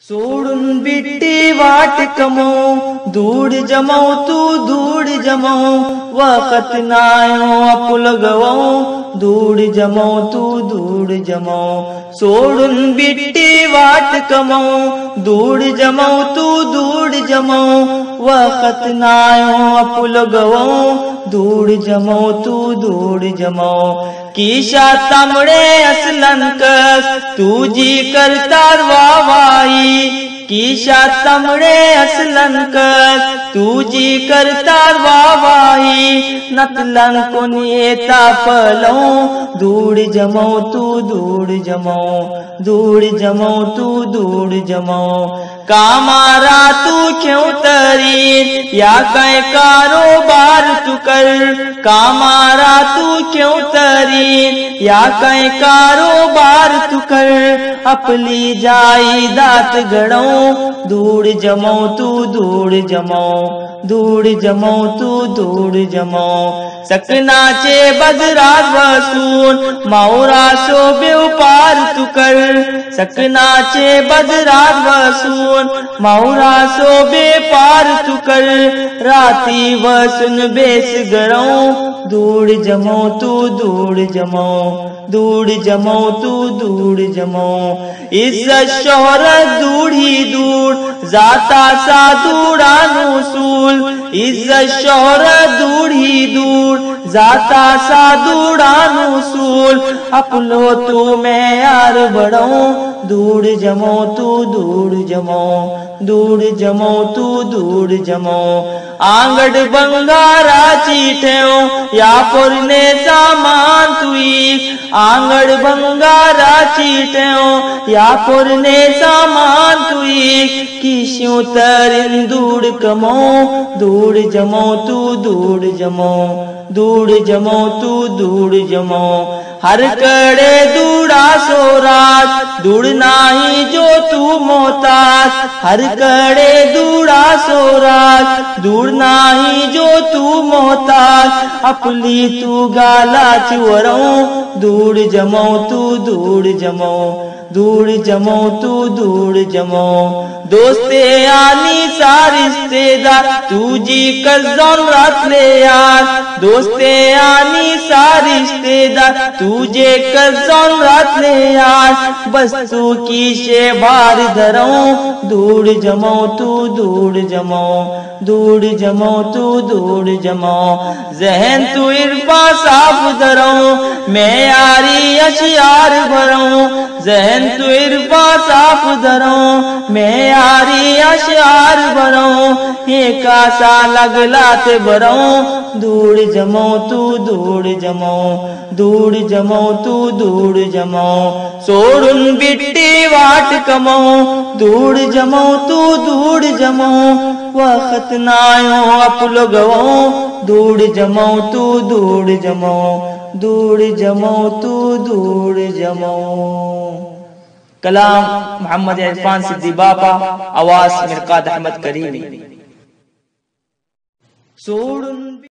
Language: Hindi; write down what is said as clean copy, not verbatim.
सोडून बिट्टी वाटकमो धूड़ जमो तू धूड़ जमो वक़्त नायो अपुल गवो धूड़ जमो तू धूड़ जमो सोडून बिट्टी वाटकमो धूड़ जमो तू धूड़ जमो वक़्त नायो अपुल गवो धूड़ जमो तू धूड़ जमो कीशा तमड़े असलन कस तुझी करतार वावाई कीशा तमड़े असलन कस तुझी करतार वावाई नतलन को नियता पलो धूड़ जमो तू धूड़ जमो धूड़ जमो तू धूड़ जमो कामारा तू क्यों तरीन या कई कारोबार तू कर कामारा तू क्यों तरीन या कई कारोबार तू कर अपनी जायदाद गड़ो धूड़ जमो तू धूड़ जमो धूड़ जमो तू धूड़ जमो सकना चे बजरात वसून माउरा सो व्यापार तू कर सकना चे बजरात वसून माउरा सो व्यापार तू कर राती वसुन बेस गड़ो धूड़ जमो तू धूड़ जमो धूड़ जमो तू धूड़ जमो इज्जत शोहरत दूढ़ी दूर जाता सा दूरानु सूल इज्जत शोहरत दूढ़ी दूर जाता सा दूरानु सूल अपनो तू मैं यार बड़ो धूड़ जमो तू धूड़ जमो धूड़ जमो तू धूड़ जमो आंगड़ बंगारा चीठो या पुरने सामान तुई आंगड़ बंगारा चीठो या पुरने सामान तुई किस्यों तरिन धूड़ कमो धूड़ जमो तू धूड़ जमो धूड़ जमो तू धूड़ जमो हर कड़े दूड़ा सोराज दूड़ नाही जो तू मोहताज हर कड़े दूड़ा सोराज दूड़ नाही जो तू मोहताज अपनी तू गाला चुवरो धूड़ जमो तू धूड़ जमो धूड़ जमो तू धूड़ जमो दोस्ते आनी सारिश्तेदार तुझी कज़न रात ले यार दोस्ते आनी सारिश्तेदार तुझे कज़न रात ले यार बस तू की शे बार धरो धूड़ जमो तू धूड़ जमो धूड़ जमो तू धूड़ जमो जहन तू इरफा साफ धरो मैं यारी अशियार भरो जहन तू इरफा साफ धरो मैं यारी अशियार भरो एक आशा लगलात भरो धूड़ जमो तू धूड़ जमो धूड़ जमो तू धूड़ जमो सोडून बिट्टी वाट कमो धूड़ जमो तू धूड़ जमो वक़्त नायो अपुल गवो धूड़ जमो तू धूड़ जमो धूड़ जमो तू धूड़ जमो। कलाम मोहम्मद इरफान सिद्दीकी बापा, आवाज मिरकात अहमद करीमी। सोडून